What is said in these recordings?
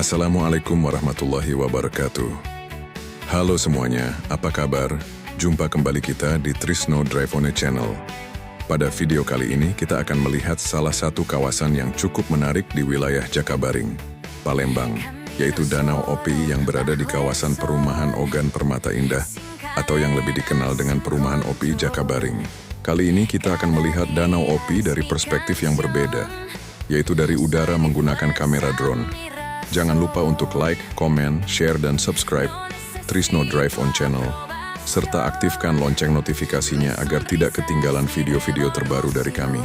Assalamualaikum warahmatullahi wabarakatuh. Halo semuanya, apa kabar? Jumpa kembali kita di Trisno Drive On Channel. Pada video kali ini kita akan melihat salah satu kawasan yang cukup menarik di wilayah Jakabaring, Palembang, yaitu Danau OPI yang berada di kawasan perumahan Ogan Permata Indah, atau yang lebih dikenal dengan perumahan OPI Jakabaring. Kali ini kita akan melihat Danau OPI dari perspektif yang berbeda, yaitu dari udara menggunakan kamera drone. Jangan lupa untuk like, komen, share, dan subscribe Trisno Drive On Channel, serta aktifkan lonceng notifikasinya agar tidak ketinggalan video-video terbaru dari kami.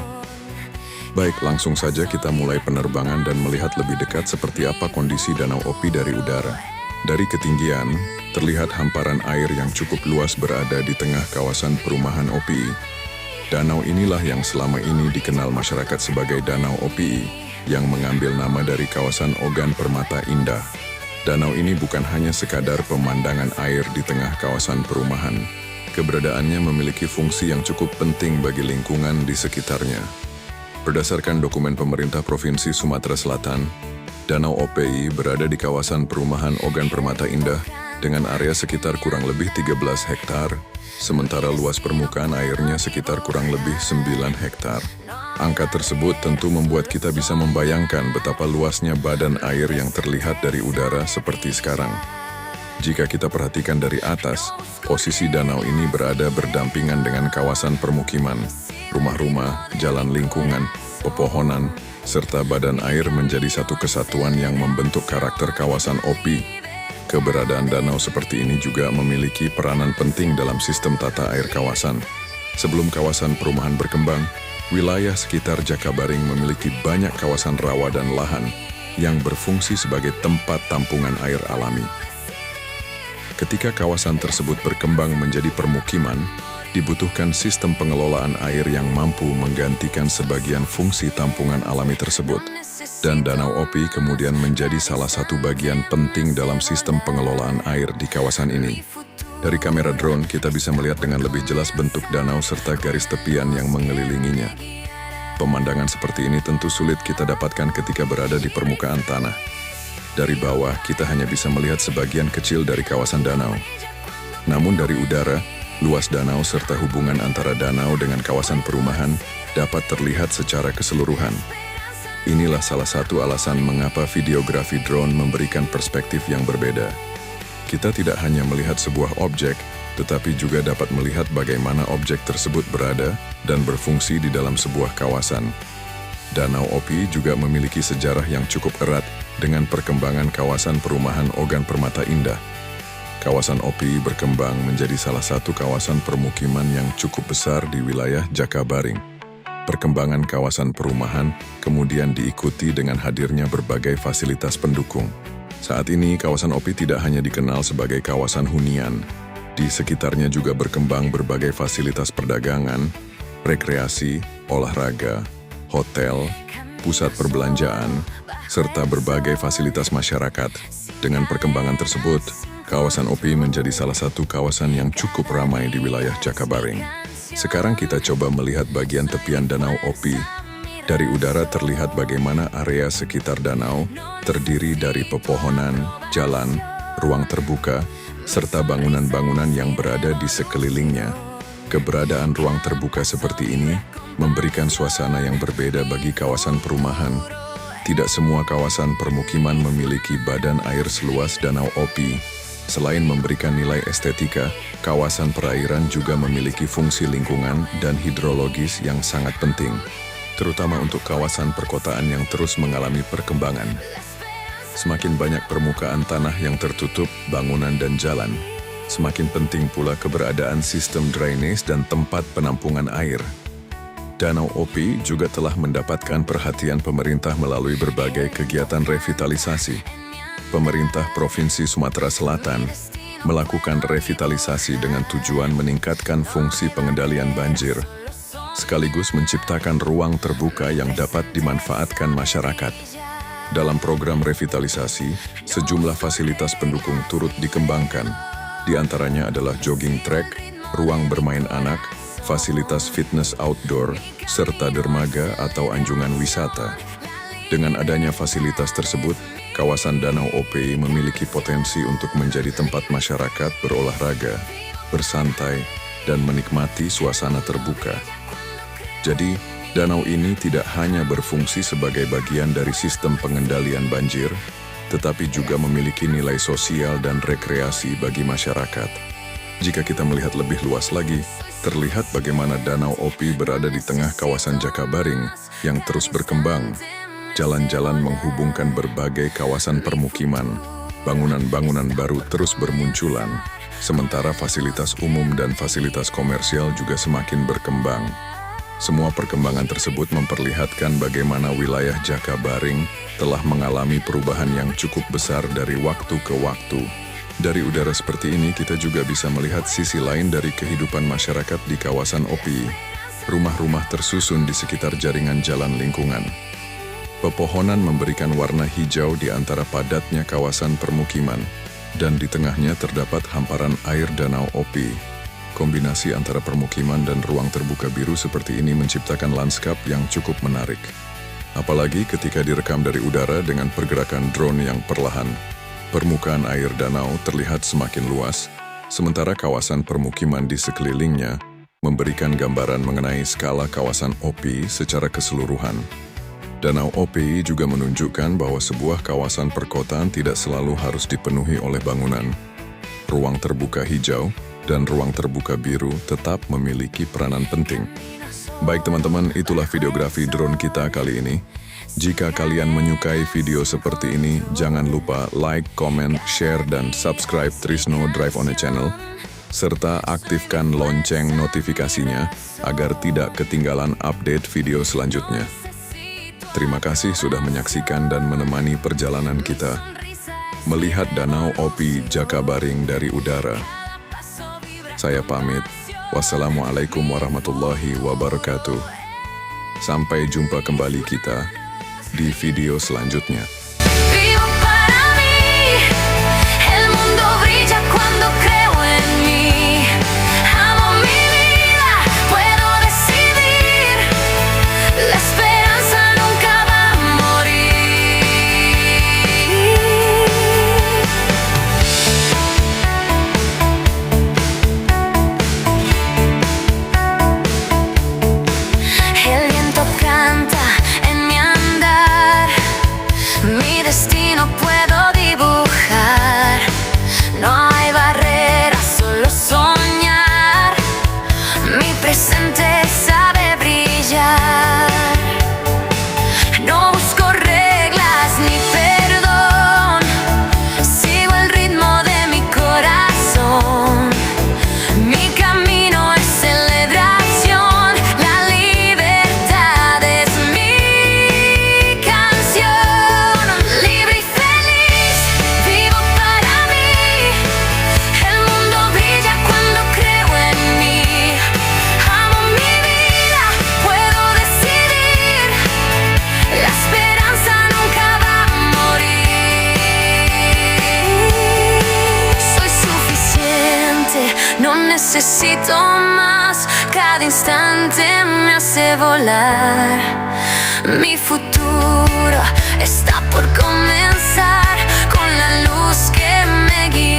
Baik, langsung saja kita mulai penerbangan dan melihat lebih dekat seperti apa kondisi Danau OPI dari udara. Dari ketinggian, terlihat hamparan air yang cukup luas berada di tengah kawasan perumahan OPI. Danau inilah yang selama ini dikenal masyarakat sebagai Danau OPI, yang mengambil nama dari kawasan Ogan Permata Indah. Danau ini bukan hanya sekadar pemandangan air di tengah kawasan perumahan. Keberadaannya memiliki fungsi yang cukup penting bagi lingkungan di sekitarnya. Berdasarkan dokumen pemerintah Provinsi Sumatera Selatan, Danau OPI berada di kawasan perumahan Ogan Permata Indah dengan area sekitar kurang lebih 13 hektar, sementara luas permukaan airnya sekitar kurang lebih 9 hektar. Angka tersebut tentu membuat kita bisa membayangkan betapa luasnya badan air yang terlihat dari udara seperti sekarang. Jika kita perhatikan dari atas, posisi danau ini berada berdampingan dengan kawasan permukiman, rumah-rumah, jalan lingkungan, pepohonan, serta badan air menjadi satu kesatuan yang membentuk karakter kawasan OPI. Keberadaan danau seperti ini juga memiliki peranan penting dalam sistem tata air kawasan. Sebelum kawasan perumahan berkembang, wilayah sekitar Jakabaring memiliki banyak kawasan rawa dan lahan yang berfungsi sebagai tempat tampungan air alami. Ketika kawasan tersebut berkembang menjadi permukiman, dibutuhkan sistem pengelolaan air yang mampu menggantikan sebagian fungsi tampungan alami tersebut. Dan Danau OPI kemudian menjadi salah satu bagian penting dalam sistem pengelolaan air di kawasan ini. Dari kamera drone, kita bisa melihat dengan lebih jelas bentuk danau serta garis tepian yang mengelilinginya. Pemandangan seperti ini tentu sulit kita dapatkan ketika berada di permukaan tanah. Dari bawah, kita hanya bisa melihat sebagian kecil dari kawasan danau. Namun dari udara, luas danau serta hubungan antara danau dengan kawasan perumahan dapat terlihat secara keseluruhan. Inilah salah satu alasan mengapa videografi drone memberikan perspektif yang berbeda. Kita tidak hanya melihat sebuah objek, tetapi juga dapat melihat bagaimana objek tersebut berada dan berfungsi di dalam sebuah kawasan. Danau OPI juga memiliki sejarah yang cukup erat dengan perkembangan kawasan perumahan Ogan Permata Indah. Kawasan OPI berkembang menjadi salah satu kawasan permukiman yang cukup besar di wilayah Jakabaring. Perkembangan kawasan perumahan kemudian diikuti dengan hadirnya berbagai fasilitas pendukung. Saat ini, kawasan OPI tidak hanya dikenal sebagai kawasan hunian. Di sekitarnya juga berkembang berbagai fasilitas perdagangan, rekreasi, olahraga, hotel, pusat perbelanjaan, serta berbagai fasilitas masyarakat. Dengan perkembangan tersebut, kawasan OPI menjadi salah satu kawasan yang cukup ramai di wilayah Jakabaring. Sekarang kita coba melihat bagian tepian Danau OPI. Dari udara terlihat bagaimana area sekitar danau terdiri dari pepohonan, jalan, ruang terbuka, serta bangunan-bangunan yang berada di sekelilingnya. Keberadaan ruang terbuka seperti ini memberikan suasana yang berbeda bagi kawasan perumahan. Tidak semua kawasan permukiman memiliki badan air seluas Danau OPI. Selain memberikan nilai estetika, kawasan perairan juga memiliki fungsi lingkungan dan hidrologis yang sangat penting, terutama untuk kawasan perkotaan yang terus mengalami perkembangan. Semakin banyak permukaan tanah yang tertutup, bangunan dan jalan, semakin penting pula keberadaan sistem drainase dan tempat penampungan air. Danau OPI juga telah mendapatkan perhatian pemerintah melalui berbagai kegiatan revitalisasi. Pemerintah Provinsi Sumatera Selatan melakukan revitalisasi dengan tujuan meningkatkan fungsi pengendalian banjir, sekaligus menciptakan ruang terbuka yang dapat dimanfaatkan masyarakat. Dalam program revitalisasi, sejumlah fasilitas pendukung turut dikembangkan. Di antaranya adalah jogging track, ruang bermain anak, fasilitas fitness outdoor, serta dermaga atau anjungan wisata. Dengan adanya fasilitas tersebut, kawasan Danau OPI memiliki potensi untuk menjadi tempat masyarakat berolahraga, bersantai, dan menikmati suasana terbuka. Jadi, danau ini tidak hanya berfungsi sebagai bagian dari sistem pengendalian banjir, tetapi juga memiliki nilai sosial dan rekreasi bagi masyarakat. Jika kita melihat lebih luas lagi, terlihat bagaimana Danau OPI berada di tengah kawasan Jakabaring yang terus berkembang. Jalan-jalan menghubungkan berbagai kawasan permukiman, bangunan-bangunan baru terus bermunculan, sementara fasilitas umum dan fasilitas komersial juga semakin berkembang. Semua perkembangan tersebut memperlihatkan bagaimana wilayah Jakabaring telah mengalami perubahan yang cukup besar dari waktu ke waktu. Dari udara seperti ini, kita juga bisa melihat sisi lain dari kehidupan masyarakat di kawasan OPI. Rumah-rumah tersusun di sekitar jaringan jalan lingkungan. Pepohonan memberikan warna hijau di antara padatnya kawasan permukiman, dan di tengahnya terdapat hamparan air Danau OPI. Kombinasi antara permukiman dan ruang terbuka biru seperti ini menciptakan lanskap yang cukup menarik. Apalagi ketika direkam dari udara dengan pergerakan drone yang perlahan. Permukaan air danau terlihat semakin luas, sementara kawasan permukiman di sekelilingnya memberikan gambaran mengenai skala kawasan OPI secara keseluruhan. Danau OPI juga menunjukkan bahwa sebuah kawasan perkotaan tidak selalu harus dipenuhi oleh bangunan. Ruang terbuka hijau dan ruang terbuka biru tetap memiliki peranan penting. Baik teman-teman, itulah videografi drone kita kali ini. Jika kalian menyukai video seperti ini, jangan lupa like, comment, share, dan subscribe Trisno Drive on a Channel, serta aktifkan lonceng notifikasinya agar tidak ketinggalan update video selanjutnya. Terima kasih sudah menyaksikan dan menemani perjalanan kita melihat Danau OPI Jakabaring dari udara. Saya pamit. Wassalamualaikum warahmatullahi wabarakatuh. Sampai jumpa kembali kita di video selanjutnya. Vivo para mí, el mundo brilla cuando creo en mí. Amo mi vida, puedo decidir. La esperanza nunca va a morir. El viento canta en mi andar. Mi destino puedo dibujar. No hay barreras, solo soñar. Mi presente sabe brillar. No busco reglas ni perdón. Sigo el ritmo de mi corazón. Mi camino es celebración. La libertad es mi canción. Libre y feliz, vivo para mí. El mundo brilla cuando creo en mí. Amo mi vida, puedo decidir. La esperanza nunca va a morir. Soy suficiente, no necesito más. Cada instante me hace volar. Mi futuro está por comenzar con la luz que me guía.